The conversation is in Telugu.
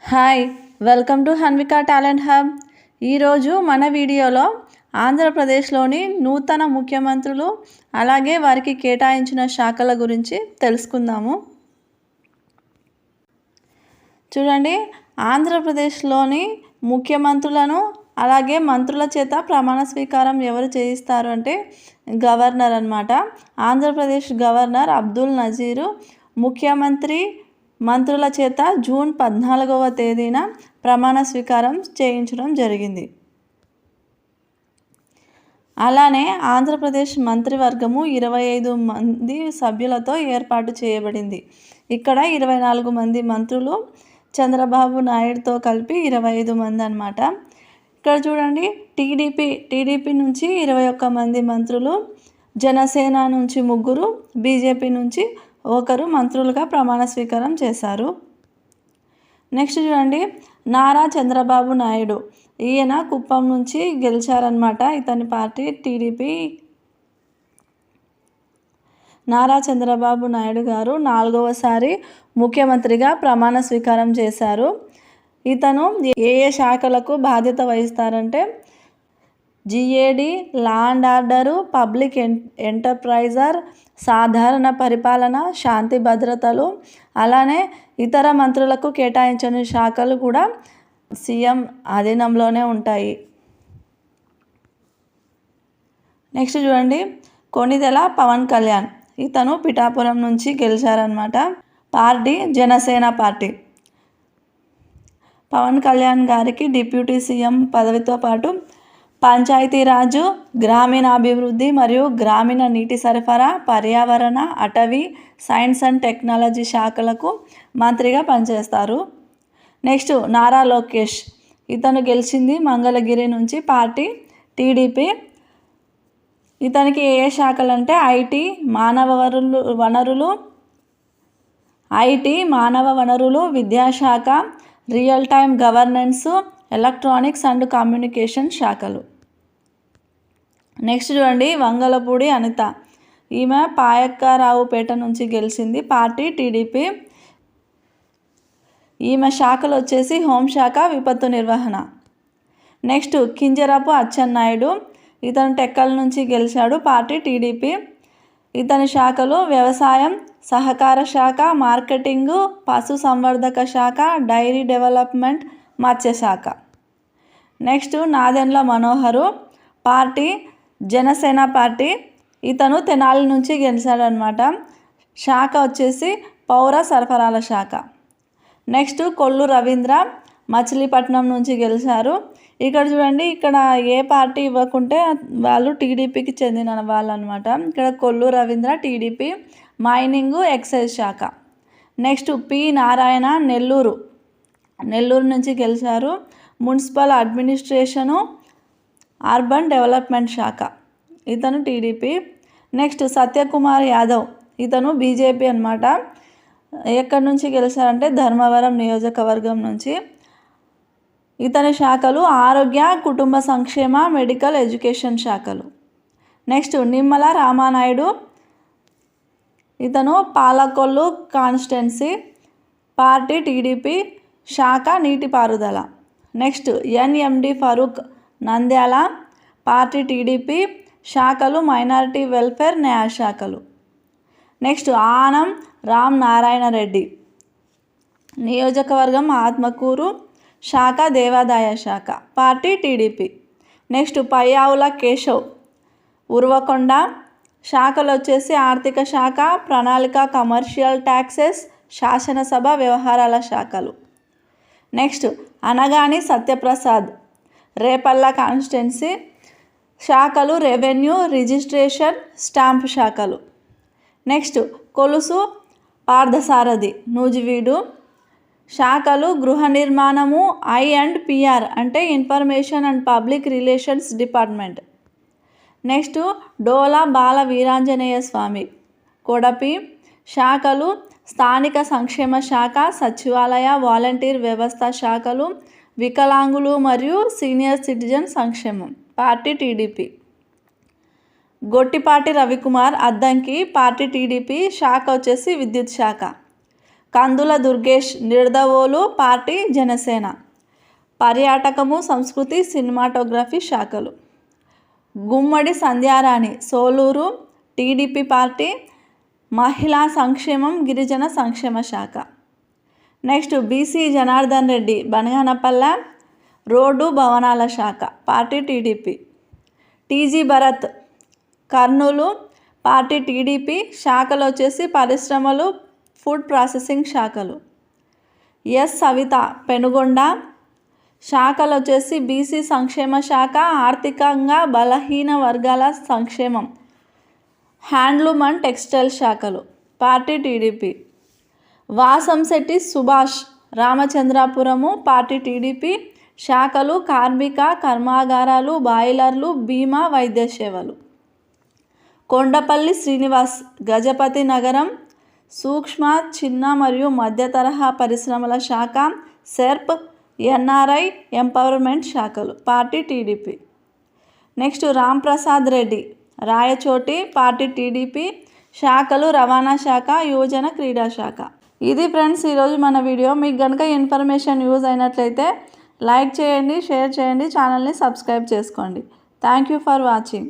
Hi, welcome to Hanvika talent hub. ఈరోజు మన వీడియోలో ఆంధ్రప్రదేశ్లోని నూతన ముఖ్యమంత్రులు అలాగే వారికి కేటాయించిన శాఖల గురించి తెలుసుకుందాము. చూడండి, ఆంధ్రప్రదేశ్లోని ముఖ్యమంత్రులను అలాగే మంత్రుల చేత ప్రమాణ స్వీకారం ఎవరు చేయిస్తారు అంటే గవర్నర్ అన్నమాట. ఆంధ్రప్రదేశ్ గవర్నర్ అబ్దుల్ నజీరు ముఖ్యమంత్రి మంత్రుల చేత జూన్ 14వ తేదీన ప్రమాణ స్వీకారం చేయించడం జరిగింది. అలానే ఆంధ్రప్రదేశ్ మంత్రివర్గము 25 మంది సభ్యులతో ఏర్పాటు చేయబడింది. ఇక్కడ 24 మంది మంత్రులు, చంద్రబాబు నాయుడుతో కలిపి 25 మంది అన్నమాట. ఇక్కడ చూడండి, టీడీపీ నుంచి 21 మంది మంత్రులు, జనసేన నుంచి 3, బీజేపీ నుంచి 1 మంత్రులుగా ప్రమాణ స్వీకారం చేశారు. నెక్స్ట్ చూడండి, నారా చంద్రబాబు నాయుడు, ఈయన కుప్పం నుంచి గెలిచారనమాట. ఇతని పార్టీ టీడీపీ. నారా చంద్రబాబు నాయుడు గారు 4వసారి ముఖ్యమంత్రిగా ప్రమాణ స్వీకారం చేశారు. ఇతను ఏ శాఖలకు బాధ్యత వహిస్తారంటే GAD, law and order, public enterprises, సాధారణ పరిపాలన, శాంతి భద్రతలు, అలానే ఇతర మంత్రులకు కేటాయించిన శాఖలు కూడా సీఎం అధీనంలోనే ఉంటాయి. నెక్స్ట్ చూడండి, కొణిదెల పవన్ కళ్యాణ్, ఇతను పిఠాపురం నుంచి గెలిచారనమాట. Party Janasena party. పవన్ కళ్యాణ్ గారికి డిప్యూటీ సీఎం పదవితో పాటు పంచాయతీరాజు, గ్రామీణాభివృద్ధి మరియు గ్రామీణ నీటి సరఫరా, పర్యావరణ, అటవీ, సైన్స్ అండ్ టెక్నాలజీ శాఖలకు మంత్రిగా పనిచేస్తారు. నెక్స్ట్ నారా లోకేష్, ఇతను గెలిచింది మంగళగిరి నుంచి, పార్టీ టీడీపీ. ఇతనికి ఏ శాఖలు అంటే మానవ వనరులు, విద్యాశాఖ, real time governance, electronics and communication శాఖలు. నెక్స్ట్ చూడండి, వంగలపూడి అనిత, ఈమె పాయక్కరావుపేట నుంచి గెలిచింది, పార్టీ టీడీపీ. ఈమె శాఖలు వచ్చేసి హోంశాఖ, విపత్తు నిర్వహణ. నెక్స్ట్ కింజరాపు అచ్చెన్నాయుడు, ఇతను టెక్కల్ నుంచి గెలిచాడు, పార్టీ టీడీపీ. ఇతని శాఖలు వ్యవసాయం, సహకార శాఖ, మార్కెటింగు, పశు సంవర్ధక శాఖ, డైరీ డెవలప్మెంట్, మత్స్యశాఖ. Next Nadendla మనోహరు, party Janasena party. ఇతను తెనాలి నుంచి గెలిచాడనమాట. శాఖ వచ్చేసి పౌర సరఫరాల శాఖ. నెక్స్ట్ కొల్లు రవీంద్ర, మచిలీపట్నం నుంచి గెలిచారు. ఇక్కడ చూడండి, ఇక్కడ ఏ పార్టీ ఇవ్వకుంటే వాళ్ళు టీడీపీకి చెందిన వాళ్ళు అనమాట. ఇక్కడ కొల్లు రవీంద్ర టీడీపీ, మైనింగు, ఎక్సైజ్ శాఖ. నెక్స్ట్ పి నారాయణ, నెల్లూరు నుంచి గెలిచారు, మున్సిపల్ అడ్మినిస్ట్రేషను, అర్బన్ డెవలప్మెంట్ శాఖ. ఇతను టీడీపీ. నెక్స్ట్ సత్యకుమార్ యాదవ్, ఇతను బీజేపీ అనమాట. ఎక్కడి నుంచి గెలిచారంటే ధర్మవరం నియోజకవర్గం నుంచి. ఇతని శాఖలు ఆరోగ్య, కుటుంబ సంక్షేమ, మెడికల్ ఎడ్యుకేషన్ శాఖలు. నెక్స్ట్ నిమ్మల రామానాయుడు, ఇతను పాలకొల్లు కాన్స్టిట్యున్సీ, పార్టీ టీడీపీ, శాఖ నీటిపారుదల. Next NMD Farooq, Nandyal, party TDP, శాఖలు మైనారిటీ వెల్ఫేర్, న్యాయశాఖలు. నెక్స్ట్ ఆనం రామ్ నారాయణ రెడ్డి, నియోజకవర్గం ఆత్మకూరు, శాఖ దేవాదాయ శాఖ, party TDP. Next Payyavula Keshav, Urvakonda, శాఖలు వచ్చేసి ఆర్థిక శాఖ, ప్రణాళిక, కమర్షియల్ ట్యాక్సెస్, శాసనసభ వ్యవహారాల శాఖలు. నెక్స్ట్ అనగాని సత్యప్రసాద్, రేపల్ల కాన్స్టిట్యున్సీ, శాఖలు రెవెన్యూ, రిజిస్ట్రేషన్, స్టాంప్ శాఖలు. నెక్స్ట్ కొలుసు పార్థసారథి, నూజివీడు, శాఖలు గృహ నిర్మాణము, I&PR అంటే information and public relations department. Next Dola Bala Veeranjaneya Swamy, Kondapi, శాఖలు స్థానిక సంక్షేమ శాఖ, సచివాలయ, వాలంటీర్ వ్యవస్థ శాఖలు, వికలాంగులు మరియు సీనియర్ సిటిజన్ సంక్షేమం, party TDP. Gottipati Ravikumar, Addanki, party TDP, శాఖ వచ్చేసి విద్యుత్ శాఖ. కందుల దుర్గేష్ నిడదవోలు పార్టీ జనసేన. పర్యాటకము సంస్కృతి సినిమాటోగ్రఫీ శాఖలు. గుమ్మడి సంధ్యారాణి సోలూరు టీడీపీ పార్టీ మహిళా సంక్షేమం గిరిజన సంక్షేమ శాఖ. Next BC Janardhan Reddy Banaganapalle road భవనాల శాఖ party TDP. TG Bharat Kurnool party TDP శాఖలు వచ్చేసి పరిశ్రమలు ఫుడ్ ప్రాసెసింగ్ శాఖలు. ఎస్ సవిత పెనుగొండ శాఖలు వచ్చేసి బీసీ సంక్షేమ శాఖ ఆర్థికంగా బలహీన వర్గాల సంక్షేమం హ్యాండ్లూమ్ అండ్ టెక్స్టైల్ శాఖలు party TDP. Vasamsetti Subhash Ramachandrapuram party TDP శాఖలు కార్మిక కర్మాగారాలు బాయిలర్లు బీమా వైద్య సేవలు. కొండపల్లి శ్రీనివాస్ గజపతి నగరం సూక్ష్మ చిన్న మరియు మధ్య తరహా పరిశ్రమల శాఖ సెర్ప్ ఎన్ఆర్ఐ ఎంపవర్మెంట్ శాఖలు party TDP. Next Ramprasad Reddy Rayachoti party TDP శాఖలు రవాణా శాఖ యువజన క్రీడా శాఖ. ఇది ఫ్రెండ్స్ ఈరోజు మన వీడియో. మీకు కనుక ఇన్ఫర్మేషన్ యూజ్ అయినట్లయితే లైక్ చేయండి, షేర్ చేయండి, ఛానల్ని సబ్స్క్రైబ్ చేసుకోండి. Thank you for watching.